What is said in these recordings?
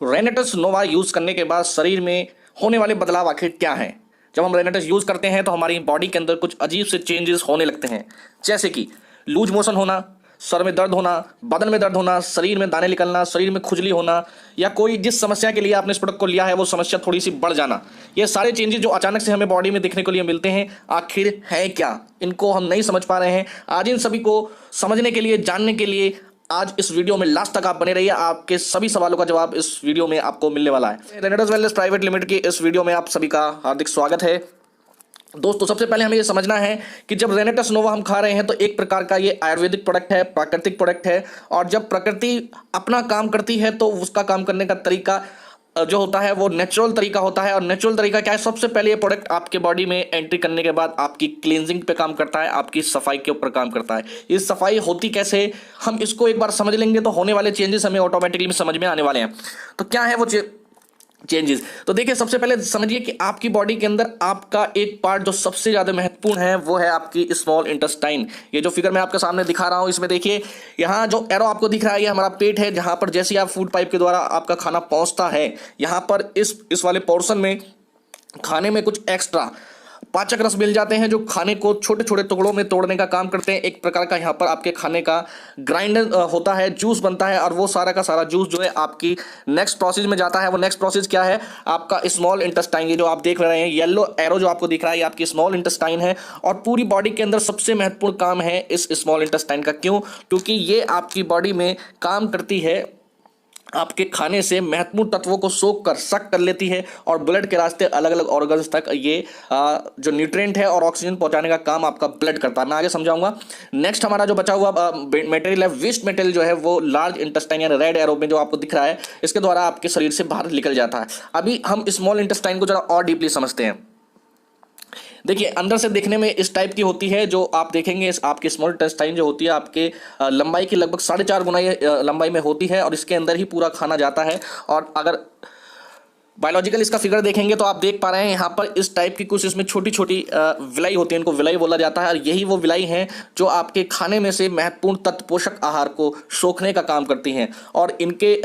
रेनेटस नोवा use करने के बाद शरीर में होने वाले बदलाव आखिर क्या हैं। जब हम रेनेटस यूज करते हैं तो हमारी बॉडी के अंदर कुछ अजीब से चेंजेस होने लगते हैं, जैसे कि लूज मोशन होना, सर में दर्द होना, बदन में दर्द होना, शरीर में दाने निकलना, शरीर में खुजली होना, या कोई जिस समस्या के लिए आपने इस प्रोडक्ट को लिया है वो समस्या थोड़ी सी बढ़ जाना। ये सारे चेंजेस जो अचानक से हमें बॉडी में देखने को लिए मिलते हैं, आखिर है क्या, इनको हम नहीं समझ पा रहे हैं। आज इन सभी को समझने के लिए, जानने के लिए आज इस वीडियो में लास्ट तक आप बने रहिए। आपके सभी सवालों का जवाब इस वीडियो में आपको मिलने वाला है। रेनेटस वेलनेस प्राइवेट लिमिटेड की इस वीडियो में आप सभी का हार्दिक स्वागत है। दोस्तों, सबसे पहले हमें ये समझना है कि जब रेनेटस नोवा हम खा रहे हैं तो एक प्रकार का ये आयुर्वेदिक प्रोडक्ट है, प्राकृतिक प्रोडक्ट है। और जब प्रकृति अपना काम करती है तो उसका काम करने का तरीका जो होता है वो नेचुरल तरीका होता है। और नेचुरल तरीका क्या है? सबसे पहले ये प्रोडक्ट आपके बॉडी में एंट्री करने के बाद आपकी क्लींजिंग पे काम करता है, आपकी सफाई के ऊपर काम करता है। ये सफाई होती कैसे, हम इसको एक बार समझ लेंगे तो होने वाले चेंजेस हमें ऑटोमेटिकली समझ में आने वाले हैं। तो क्या है वो चेंजेस? तो देखिए, सबसे पहले समझिए कि आपकी बॉडी के अंदर आपका एक पार्ट जो सबसे ज्यादा महत्वपूर्ण है वो है आपकी स्मॉल इंटेस्टाइन। ये जो फिगर मैं आपके सामने दिखा रहा हूं, इसमें देखिए यहाँ जो एरो आपको दिख रहा है ये हमारा पेट है, जहां पर जैसे आप फूड पाइप के द्वारा आपका खाना पहुंचता है, यहां पर इस वाले पोर्शन में खाने में कुछ एक्स्ट्रा पाचक रस मिल जाते हैं जो खाने को छोटे छोटे टुकड़ों में तोड़ने का काम करते हैं। एक प्रकार का यहाँ पर आपके खाने का ग्राइंडर होता है, जूस बनता है, और वो सारा का सारा जूस जो है आपकी नेक्स्ट प्रोसेस में जाता है। वो नेक्स्ट प्रोसेस क्या है? आपका स्मॉल इंटेस्टाइन। ये जो आप देख रहे हैं येलो एरो जो आपको दिख रहा है, ये आपकी स्मॉल इंटेस्टाइन है। और पूरी बॉडी के अंदर सबसे महत्वपूर्ण काम है इस स्मॉल इंटेस्टाइन का। क्यों? क्योंकि ये आपकी बॉडी में काम करती है, आपके खाने से महत्वपूर्ण तत्वों को सोख कर सक कर लेती है और ब्लड के रास्ते अलग अलग ऑर्गन्स तक ये जो न्यूट्रिएंट है और ऑक्सीजन पहुंचाने का काम आपका ब्लड करता है। मैं आगे समझाऊंगा। नेक्स्ट हमारा जो बचा हुआ मटेरियल है, वेस्ट मटेरियल जो है वो लार्ज इंटेस्टाइन या रेड एरो में जो आपको दिख रहा है, इसके द्वारा आपके शरीर से बाहर निकल जाता है। अभी हम स्मॉल इंटेस्टाइन को जरा और डीपली समझते हैं। देखिए, अंदर से देखने में इस टाइप की होती है। जो आप देखेंगे इस आपकी स्मॉल इंटेस्टाइन जो होती है आपके लंबाई की लगभग 4.5 गुना ये लंबाई में होती है और इसके अंदर ही पूरा खाना जाता है। और अगर बायोलॉजिकल इसका फिगर देखेंगे तो आप देख पा रहे हैं यहाँ पर इस टाइप की कुछ इसमें छोटी छोटी विलाई होती है, इनको विलाई बोला जाता है। और यही वो विलाई हैं जो आपके खाने में से महत्वपूर्ण तत्व पोषक आहार को सोखने का काम करती हैं। और इनके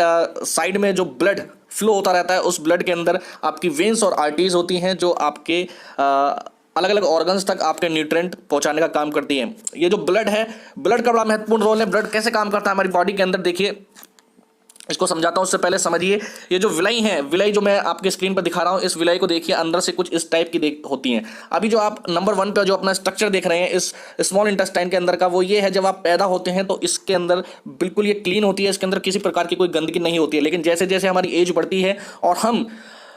साइड में जो ब्लड फ्लो होता रहता है, उस ब्लड के अंदर आपकी वेन्स और आर्टरीज होती हैं जो आपके अलग अलग ऑर्गन्स तक आपके न्यूट्रिएंट पहुंचाने का काम करती हैं। ये जो ब्लड है, ब्लड का बड़ा महत्वपूर्ण रोल है। ब्लड कैसे काम करता है हमारी बॉडी के अंदर, देखिए इसको समझाता हूं। उससे पहले समझिए, ये जो विलाई है, विलाई जो मैं आपके स्क्रीन पर दिखा रहा हूं, इस विलाई को देखिए, अंदर से कुछ इस टाइप की होती हैं। अभी जो आप नंबर 1 पे जो अपना स्ट्रक्चर देख रहे हैं इस स्मॉल इंटेस्टाइन के अंदर का, वो ये है, जब आप पैदा होते हैं तो इसके अंदर बिल्कुल ये क्लीन होती है, इसके अंदर किसी प्रकार की कोई गंदगी नहीं होती है। लेकिन जैसे जैसे हमारी एज बढ़ती है और हम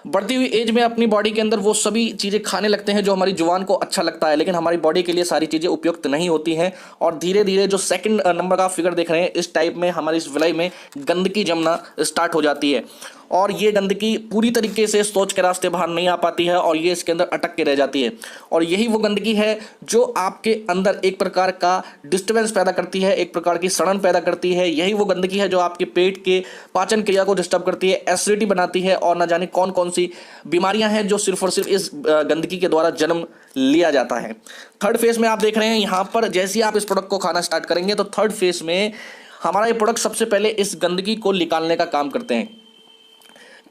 बढ़ती हुई एज में अपनी बॉडी के अंदर वो सभी चीज़ें खाने लगते हैं जो हमारी जुबान को अच्छा लगता है, लेकिन हमारी बॉडी के लिए सारी चीज़ें उपयुक्त नहीं होती हैं। और धीरे धीरे जो सेकंड नंबर का फिगर देख रहे हैं, इस टाइप में हमारी इस विलाई में गंदगी जमना स्टार्ट हो जाती है। और ये गंदगी पूरी तरीके से सोच के रास्ते बाहर नहीं आ पाती है और ये इसके अंदर अटक के रह जाती है। और यही वो गंदगी है जो आपके अंदर एक प्रकार का डिस्टर्बेंस पैदा करती है, एक प्रकार की सड़न पैदा करती है। यही वो गंदगी है जो आपके पेट के पाचन क्रिया को डिस्टर्ब करती है, एसिडिटी बनाती है, और न जाने कौन कौन सी बीमारियां हैं जो सिर्फ और सिर्फ इस गंदगी के द्वारा जन्म लिया जाता है। थर्ड फेज में आप देख रहे हैं यहाँ पर, जैसे ही आप इस प्रोडक्ट को खाना स्टार्ट करेंगे तो थर्ड फेज में हमारा ये प्रोडक्ट सबसे पहले इस गंदगी को निकालने का काम करते हैं।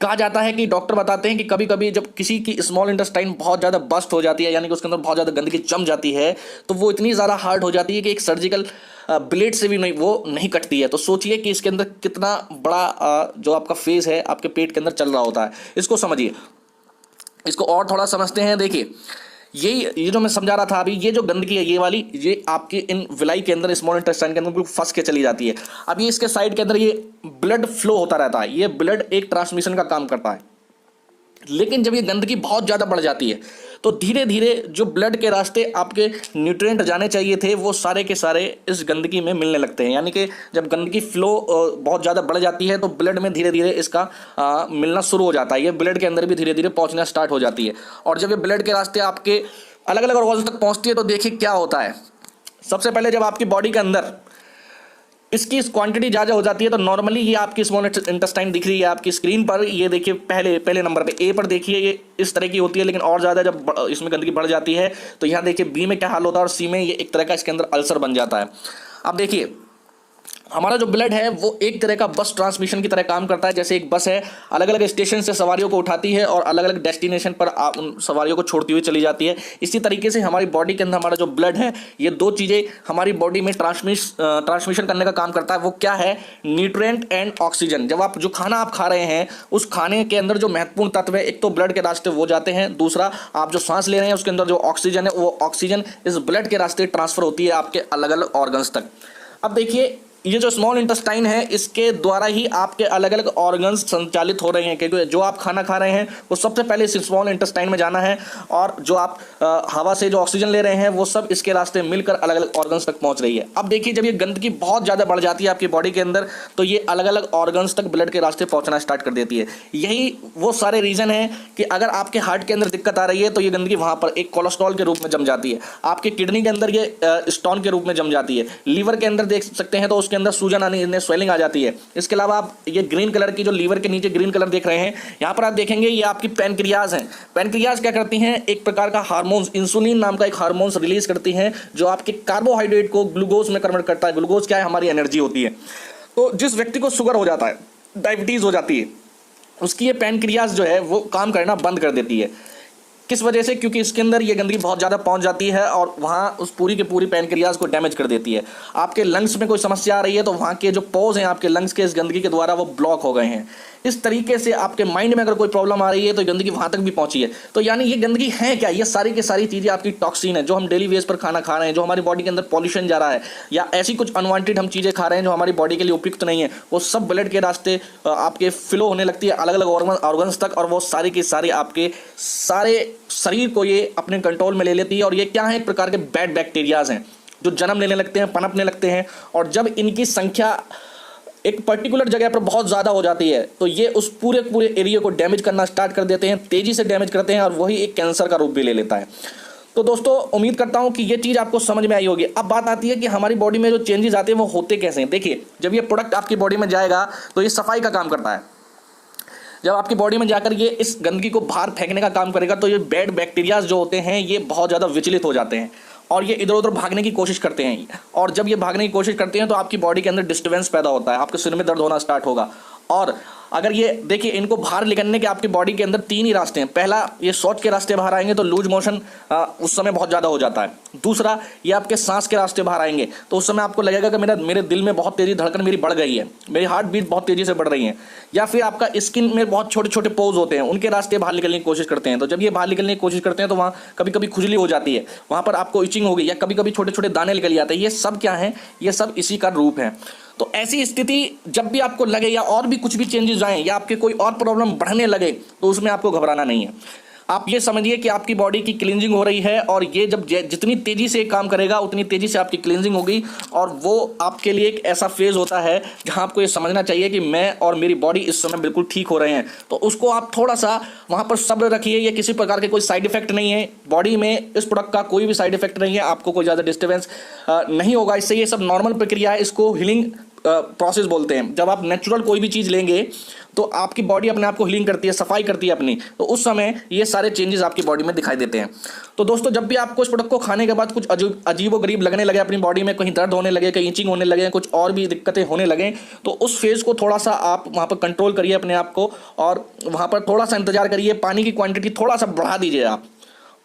कहा जाता है कि डॉक्टर बताते हैं कि कभी कभी जब किसी की स्मॉल इंटेस्टाइन बहुत ज़्यादा बस्ट हो जाती है, यानी कि उसके अंदर बहुत ज़्यादा गंदगी जम जाती है, तो वो इतनी ज़्यादा हार्ड हो जाती है कि एक सर्जिकल ब्लेड से भी नहीं वो नहीं कटती है। तो सोचिए कि इसके अंदर कितना बड़ा जो आपका फेज है आपके पेट के अंदर चल रहा होता है। इसको समझिए, इसको और थोड़ा समझते हैं। देखिए, ये जो मैं समझा रहा था अभी, ये जो गंदगी है ये वाली, ये आपके इन विलाई के अंदर, स्मॉल इंटेस्टाइन के अंदर बिल्कुल फंस के चली जाती है। अब ये इसके साइड के अंदर ये ब्लड फ्लो होता रहता है, ये ब्लड एक ट्रांसमिशन का काम करता है। लेकिन जब ये गंदगी बहुत ज़्यादा बढ़ जाती है तो धीरे धीरे जो ब्लड के रास्ते आपके न्यूट्रिएंट जाने चाहिए थे वो सारे के सारे इस गंदगी में मिलने लगते हैं। यानी कि जब गंदगी फ्लो बहुत ज़्यादा बढ़ जाती है तो ब्लड में धीरे धीरे इसका मिलना शुरू हो जाता है। ये ब्लड के अंदर भी धीरे धीरे पहुंचना स्टार्ट हो जाती है। और जब ये ब्लड के रास्ते आपके अलग अलग ऑर्गन्स तक पहुंचती है तो देखिए क्या होता है। सबसे पहले जब आपकी बॉडी के अंदर इसकी क्वांटिटी ज़्यादा हो जाती है तो नॉर्मली ये आपकी स्मॉल इंटेस्टाइन दिख रही है आपकी स्क्रीन पर, ये देखिए पहले नंबर पे ए पर देखिए ये इस तरह की होती है। लेकिन और ज़्यादा जब इसमें गंदगी बढ़ जाती है तो यहाँ देखिए बी में क्या हाल होता है और सी में ये एक तरह का इसके अंदर अल्सर बन जाता है। अब देखिए हमारा जो ब्लड है वो एक तरह का बस ट्रांसमिशन की तरह काम करता है। जैसे एक बस है, अलग अलग स्टेशन से सवारियों को उठाती है और अलग अलग डेस्टिनेशन पर उन सवारियों को छोड़ती हुई चली जाती है। इसी तरीके से हमारी बॉडी के अंदर हमारा जो ब्लड है, ये दो चीज़ें हमारी बॉडी में ट्रांसमिशन करने का काम करता है। वो क्या है? Nutrient and oxygen. जब आप जो खाना आप खा रहे हैं, उस खाने के अंदर जो महत्वपूर्ण तत्व है, एक तो ब्लड के रास्ते वो जाते हैं, दूसरा आप जो सांस ले रहे हैं उसके अंदर जो ऑक्सीजन है, वो ऑक्सीजन इस ब्लड के रास्ते ट्रांसफर होती है आपके अलग अलग ऑर्गन्स तक। अब देखिए, ये जो स्मॉल इंटेस्टाइन है, इसके द्वारा ही आपके अलग अलग ऑर्गन्स संचालित हो रहे हैं, क्योंकि जो आप खाना खा रहे हैं वो सबसे पहले इस स्मॉल इंटेस्टाइन में जाना है, और जो आप हवा से जो ऑक्सीजन ले रहे हैं वो सब इसके रास्ते मिलकर अलग अलग ऑर्गन्स तक पहुंच रही है। अब देखिए, जब ये गंदगी बहुत ज़्यादा बढ़ जाती है आपकी बॉडी के अंदर, तो ये अलग अलग ऑर्गन्स तक ब्लड के रास्ते पहुँचना स्टार्ट कर देती है। यही वो सारे रीज़न है कि अगर आपके हार्ट के अंदर दिक्कत आ रही है तो ये गंदगी वहाँ पर एक कोलेस्ट्रॉल के रूप में जम जाती है, आपके किडनी के अंदर ये स्टोन के रूप में जम जाती है, लीवर के अंदर देख सकते हैं तो उसके अंदर सूजन आने स्वेलिंग आ जाती है। इसके अलावा आप ये ग्रीन कलर की जो लीवर के नीचे ग्रीन कलर देख रहे हैं, यहाँ पर आप देखेंगे ये आपकी पैनक्रियाज हैं। पैनक्रियाज क्या करती हैं? एक प्रकार का हार्मोन्स, इंसुलिन नाम का एक हार्मोन्स रिलीज करती हैं, जो आपके कार्बोहाइड्रेट को ग्लूकोज में कन्वर्ट करता है। ग्लूकोज क्या है? हमारी एनर्जी होती है। तो जिस व्यक्ति को शुगर हो जाता है, डायबिटीज हो जाती है, उसकी ये पैनक्रियाज जो है वो काम करना बंद कर देती है। किस वजह से? क्योंकि इसके अंदर ये गंदगी बहुत ज़्यादा पहुंच जाती है और वहाँ उस पूरी के पूरी पैनक्रियाज को डैमेज कर देती है। आपके लंग्स में कोई समस्या आ रही है तो वहाँ के जो पोज हैं आपके लंग्स के, इस गंदगी के द्वारा वो ब्लॉक हो गए हैं। इस तरीके से आपके माइंड में अगर कोई प्रॉब्लम आ रही है तो गंदगी वहाँ तक भी पहुँची है। तो यानी ये गंदगी है क्या? ये सारी की सारी चीज़ें आपकी टॉक्सिन है, जो हम डेली बेस पर खाना खा रहे हैं, जो हमारी बॉडी के अंदर पॉल्यूशन जा रहा है, या ऐसी कुछ अनवांटेड हम चीज़ें खा रहे हैं जो हमारी बॉडी के लिए उपयुक्त नहीं है, वो सब ब्लड के रास्ते आपके फ्लो होने लगती है अलग अलग ऑर्गन्स तक, और वो सारी की सारी आपके सारे शरीर को ये अपने कंट्रोल में ले लेती है। और ये क्या है? एक प्रकार के बैड बैक्टीरियाज हैं जो जन्म लेने लगते हैं, पनपने लगते हैं, और जब इनकी संख्या एक पर्टिकुलर जगह पर बहुत ज़्यादा हो जाती है तो ये उस पूरे एरिया को डैमेज करना स्टार्ट कर देते हैं, तेज़ी से डैमेज करते हैं, और वही एक कैंसर का रूप भी ले लेता है। तो दोस्तों, उम्मीद करता हूं कि ये चीज़ आपको समझ में आई होगी। अब बात आती है कि हमारी बॉडी में जो चेंजेस आते हैं वो होते कैसे हैं। देखिए, जब ये प्रोडक्ट आपकी बॉडी में जाएगा तो ये सफाई का काम करता है। जब आपकी बॉडी में जाकर ये इस गंदगी को बाहर फेंकने का काम करेगा तो ये बैड बैक्टीरियाज जो होते हैं ये बहुत ज़्यादा विचलित हो जाते हैं और ये इधर उधर भागने की कोशिश करते हैं। और जब ये भागने की कोशिश करते हैं तो आपकी बॉडी के अंदर डिस्टर्बेंस पैदा होता है, आपके सिर में दर्द होना स्टार्ट होगा। और अगर ये देखिए, इनको बाहर निकलने के आपकी बॉडी के अंदर तीन ही रास्ते हैं। पहला, ये शौच के रास्ते बाहर आएंगे तो लूज मोशन उस समय बहुत ज़्यादा हो जाता है। दूसरा, ये आपके सांस के रास्ते बाहर आएंगे तो उस समय आपको लगेगा कि मेरे दिल में बहुत तेज़ी धड़कन मेरी बढ़ गई है, मेरी हार्ट बीट बहुत तेज़ी से बढ़ रही है। या फिर आपका स्किन में बहुत छोटे छोटे पोज होते हैं, उनके रास्ते बाहर निकलने की कोशिश करते हैं। तो जब ये बाहर निकलने की कोशिश करते हैं तो वहाँ कभी कभी खुजली हो जाती है, वहाँ पर आपको इचिंग होगी, या कभी कभी छोटे छोटे दाने निकल जाते हैं। ये सब क्या है? ये सब इसी का रूप है। तो ऐसी स्थिति जब भी आपको लगे या और भी कुछ भी चेंजेस आए या आपके कोई और प्रॉब्लम बढ़ने लगे तो उसमें आपको घबराना नहीं है। आप ये समझिए कि आपकी बॉडी की क्लींजिंग हो रही है, और ये जब जितनी तेज़ी से काम करेगा उतनी तेज़ी से आपकी क्लींजिंग होगी, और वो आपके लिए एक ऐसा फेज़ होता है जहां आपको ये समझना चाहिए कि मैं और मेरी बॉडी इस समय बिल्कुल ठीक हो रहे हैं। तो उसको आप थोड़ा सा वहाँ पर सब्र रखिए। ये किसी प्रकार के कोई साइड इफेक्ट नहीं है, बॉडी में इस प्रोडक्ट का कोई भी साइड इफेक्ट नहीं है, आपको कोई ज़्यादा डिस्टर्बेंस नहीं होगा इससे। ये सब नॉर्मल प्रक्रिया है, इसको हीलिंग प्रोसेस बोलते हैं। जब आप नेचुरल कोई भी चीज़ लेंगे तो आपकी बॉडी अपने आप को हीलिंग करती है, सफाई करती है अपनी, तो उस समय ये सारे चेंजेस आपकी बॉडी में दिखाई देते हैं। तो दोस्तों, जब भी आपको इस प्रोडक्ट को खाने के बाद कुछ अजीब व गरीब लगने लगे अपनी बॉडी में, कहीं दर्द होने लगे, कहीं इचिंग होने लगे, कुछ और भी दिक्कतें होने लगे, तो उस फेज़ को थोड़ा सा आप वहाँ पर कंट्रोल करिए अपने आप को, और वहाँ पर थोड़ा सा इंतजार करिए। पानी की क्वांटिटी थोड़ा सा बढ़ा दीजिए आप,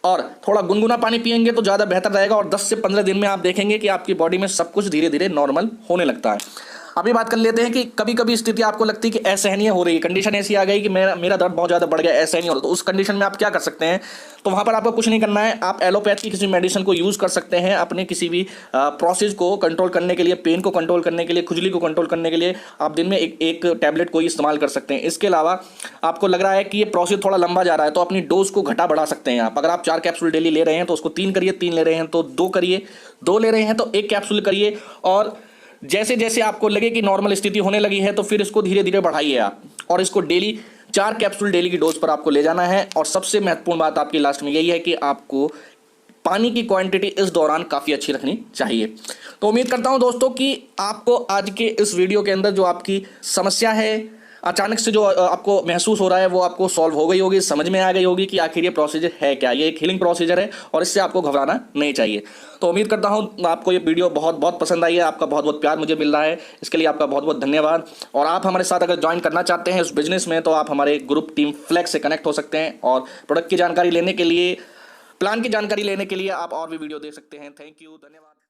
और थोड़ा गुनगुना पानी पिएंगे तो ज़्यादा बेहतर रहेगा। और 10 से 15 दिन में आप देखेंगे कि आपकी बॉडी में सब कुछ धीरे धीरे नॉर्मल होने लगता है। अभी बात कर लेते हैं कि कभी कभी स्थिति आपको लगती है कि असहनीय हो रही है, कंडीशन ऐसी आ गई कि मेरा दर्द बहुत ज़्यादा बढ़ गया, असहनीय हो रहा है, तो उस कंडीशन में आप क्या कर सकते हैं? तो वहाँ पर आपको कुछ नहीं करना है, आप एलोपैथ की किसी मेडिसिन को यूज़ कर सकते हैं अपने किसी भी प्रोसेस को कंट्रोल करने के लिए, पेन को कंट्रोल करने के लिए, खुजली को कंट्रोल करने के लिए आप दिन में एक टैबलेट को इस्तेमाल कर सकते हैं। इसके अलावा आपको लग रहा है कि ये प्रोसेस थोड़ा लंबा जा रहा है तो अपनी डोज को घटा बढ़ा सकते हैं आप। अगर आप 4 कैप्सूल डेली ले रहे हैं तो उसको 3 करिए, 3 ले रहे हैं तो 2 करिए, 2 ले रहे हैं तो 1 कैप्सूल करिए, और जैसे जैसे आपको लगे कि नॉर्मल स्थिति होने लगी है तो फिर इसको धीरे धीरे बढ़ाइए आप, और इसको डेली 4 कैप्सूल डेली की डोज पर आपको ले जाना है। और सबसे महत्वपूर्ण बात आपकी लास्ट में यही है कि आपको पानी की क्वांटिटी इस दौरान काफ़ी अच्छी रखनी चाहिए। तो उम्मीद करता हूं दोस्तों कि आपको आज के इस वीडियो के अंदर जो आपकी समस्या है अचानक से जो आपको महसूस हो रहा है वो आपको सॉल्व हो गई होगी, समझ में आ गई होगी कि आखिर ये प्रोसीजर है क्या। ये एक हीलिंग प्रोसीजर है और इससे आपको घबराना नहीं चाहिए। तो उम्मीद करता हूँ आपको ये वीडियो बहुत बहुत पसंद आई है। आपका बहुत बहुत प्यार मुझे मिल रहा है, इसके लिए आपका बहुत बहुत धन्यवाद। और आप हमारे साथ अगर ज्वाइन करना चाहते हैं उस बिजनेस में, तो आप हमारे ग्रुप टीम फ्लेक्स से कनेक्ट हो सकते हैं। और प्रोडक्ट की जानकारी लेने के लिए, प्लान की जानकारी लेने के लिए आप और भी वीडियो देख सकते हैं। थैंक यू, धन्यवाद।